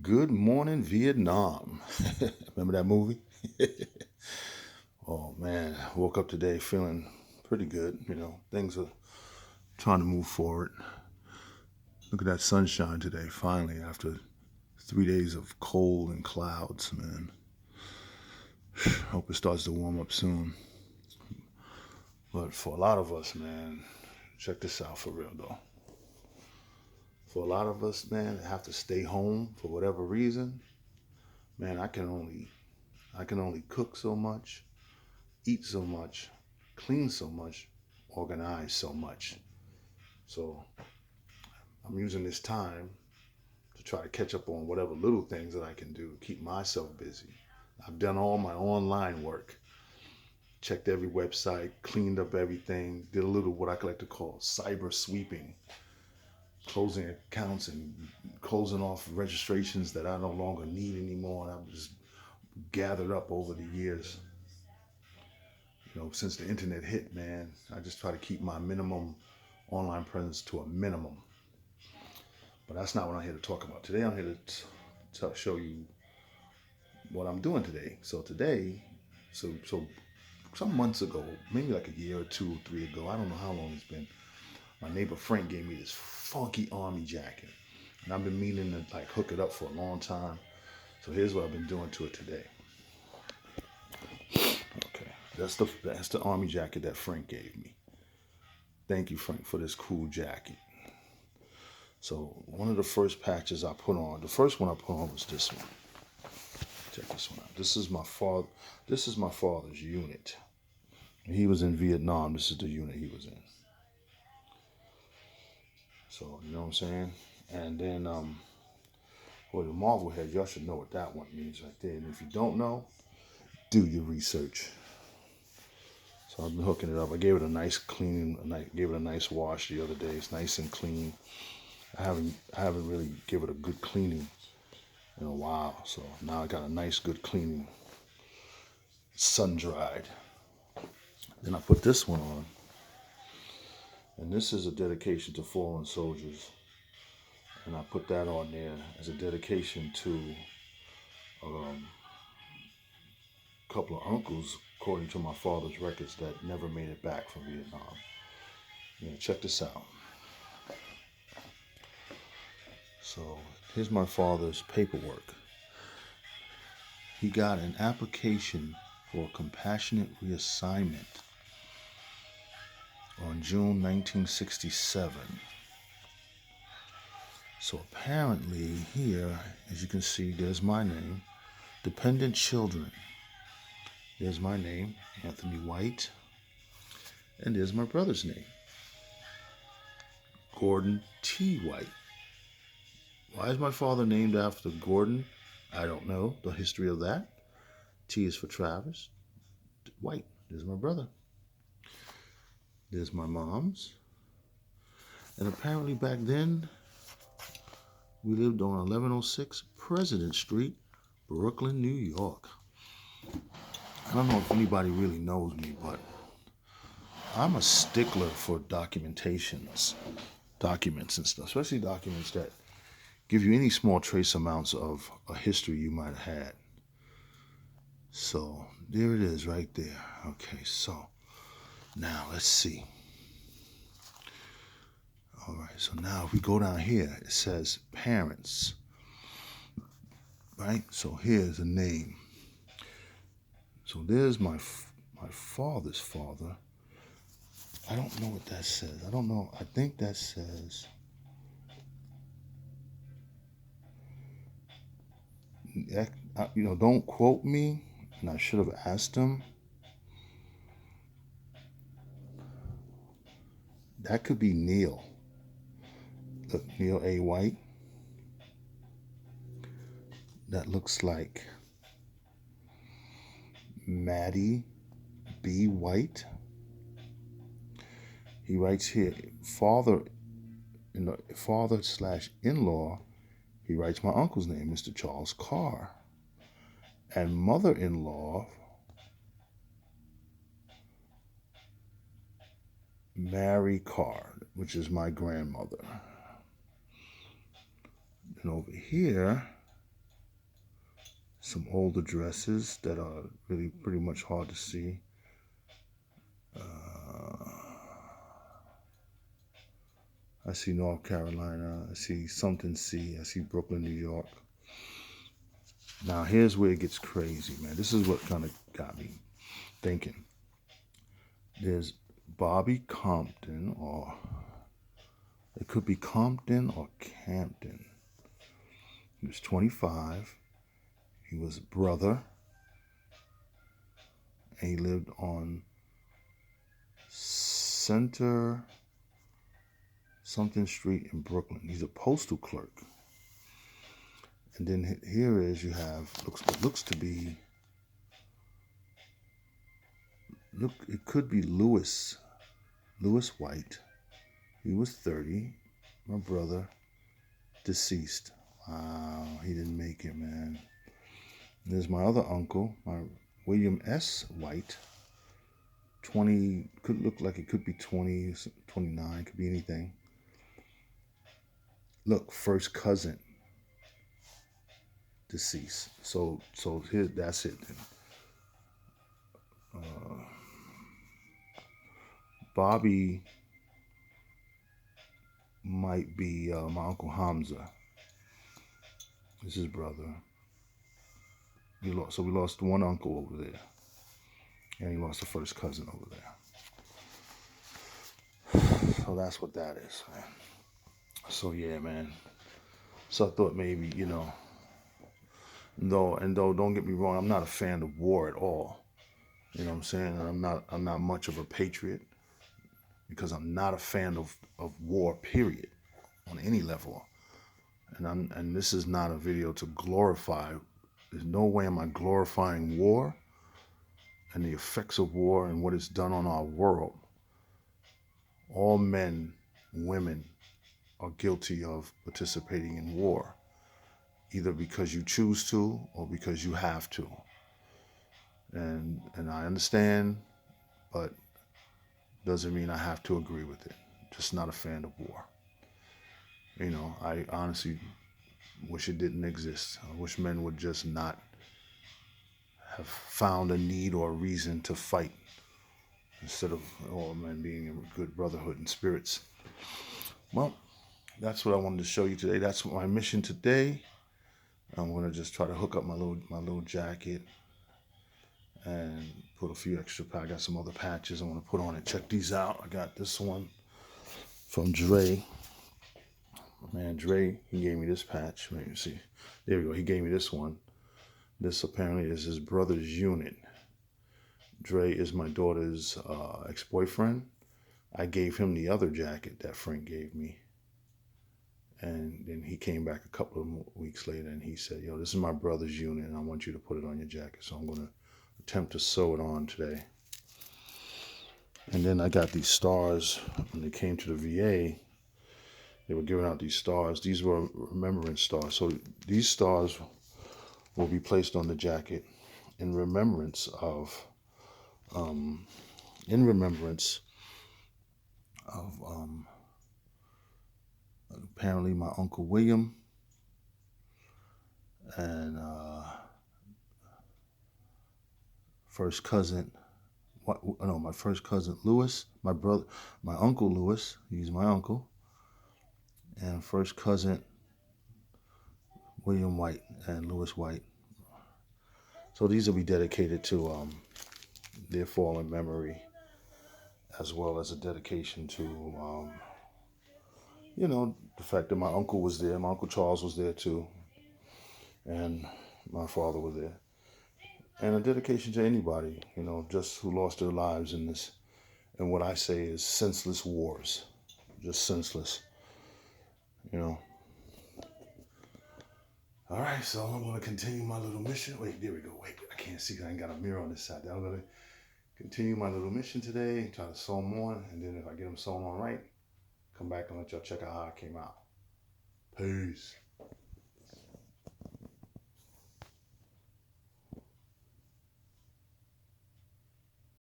Good Morning Vietnam. Remember that movie? Oh man, I woke up today feeling pretty good. Things are trying to move forward. Look at that sunshine today, finally, after 3 days of cold and clouds, man. Hope it starts to warm up soon. But for a lot of us, man, check this out for real though. For a lot of us, man, that have to stay home for whatever reason, man, I can only cook so much, eat so much, clean so much, organize so much. So I'm using this time to try to catch up on whatever little things that I can do to keep myself busy. I've done all my online work, checked every website, cleaned up everything, did a little what I like to call cyber sweeping, closing accounts and closing off registrations that I no longer need anymore. And I've just gathered up over the years. Since the internet hit, man, I just try to keep my minimum online presence to a minimum. But that's not what I'm here to talk about. Today, I'm here to show you what I'm doing today. So some months ago, maybe like a year or two or three ago, I don't know how long it's been, my neighbor Frank gave me this funky army jacket. And I've been meaning to like hook it up for a long time. So here's what I've been doing to it today. Okay, that's the army jacket that Frank gave me. Thank you, Frank, for this cool jacket. So one of the first patches I put on, the first one I put on was this one. Check this one out. This is my father. This is my father's unit. He was in Vietnam. This is the unit he was in. So you know what I'm saying. And then, for the Marvel head, y'all should know what that one means right there. And if you don't know, do your research. So I've been hooking it up. I gave it a nice cleaning. Gave it a nice wash the other day. It's nice and clean. I haven't really give it a good cleaning in a while. So now I got a nice good cleaning, sun dried. Then I put this one on, and this is a dedication to fallen soldiers. And I put that on there as a dedication to a couple of uncles, according to my father's records, that never made it back from Vietnam. Check this out. So here's my father's paperwork. He got an application for compassionate reassignment on June 1967. So apparently here, as you can see, there's my name, dependent children. There's my name, Anthony-White, and there's my brother's name, Gordon T. White. Why is my father named after Gordon? I don't know the history of that. T is for Travis. White. There's my brother. There's my mom's. And apparently back then, we lived on 1106 President Street, Brooklyn, New York. I don't know if anybody really knows me, but I'm a stickler for documents and stuff, especially documents that give you any small trace amounts of a history you might have had. So there it is right there. Okay, so now let's see. All right, so now if we go down here, it says parents, right? So here's a name. So there's my father's father. I don't know what that says. I don't know. I think that says, don't quote me. And I should have asked him. That could be Neil. Look, Neil A. White. That looks like Maddie B. White. He writes here, father slash in-law. He writes my uncle's name, Mr. Charles Carr. And mother-in-law, Mary Carr, which is my grandmother. And over here, some older dresses that are really pretty much hard to see. I see North Carolina. I see something C. I see Brooklyn, New York. Now here's where it gets crazy, man. This is what kind of got me thinking. There's Bobby Compton, or it could be Compton or Campton. He was 25. He was a brother. And he lived on Center something street in Brooklyn. He's a postal clerk. And then here is, you have, looks to be, it could be Lewis White. He was 30. My brother, deceased. Wow, he didn't make it, man. There's my other uncle, my William S. White. 20, could look like it could be 20, 29, could be anything. Look, first cousin, deceased. So here, that's it then. Bobby might be my Uncle Hamza. This is his brother. We lost one uncle over there. And he lost the first cousin over there. So that's what that is, man. So yeah, man. So I thought maybe, though don't get me wrong, I'm not a fan of war at all. You know what I'm saying? And I'm not much of a patriot, because I'm not a fan of war, period, on any level. And this is not a video to glorify. There's no way am I glorifying war and the effects of war and what it's done on our world. All men, women are guilty of participating in war, either because you choose to or because you have to. And I understand, but doesn't mean I have to agree with it. Just not a fan of war. I honestly wish it didn't exist. I wish men would just not have found a need or a reason to fight, instead of all men being in good brotherhood and spirits. Well, that's what I wanted to show you today. That's my mission today. I'm going to just try to hook up my little jacket and put a few extra I got some other patches I want to put on it. Check these out. I got this one from Dre. Man, Dre, he gave me this patch. Let me see. There we go. He gave me this one. This apparently is his brother's unit. Dre is my daughter's ex-boyfriend. I gave him the other jacket that Frank gave me. And then he came back a couple of weeks later and he said, this is my brother's unit and I want you to put it on your jacket. So I'm going to attempt to sew it on today. And then I got these stars. When they came to the VA, they were giving out these stars. These were remembrance stars. So these stars will be placed on the jacket in remembrance of apparently my Uncle William and first cousin, my first cousin Lewis, my Uncle Lewis, he's my uncle, and first cousin William White and Lewis White. So these will be dedicated to their fallen memory, as well as a dedication to the fact that my uncle was there, my Uncle Charles was there too, and my father was there. And a dedication to anybody, just who lost their lives in this, and what I say is senseless wars. Just senseless, All right, so I'm going to continue my little mission. Wait, there we go. Wait, I can't see because I ain't got a mirror on this side. I'm going to continue my little mission today, try to sew them on, and then if I get them sewn on right, come back and let y'all check out how it came out. Peace.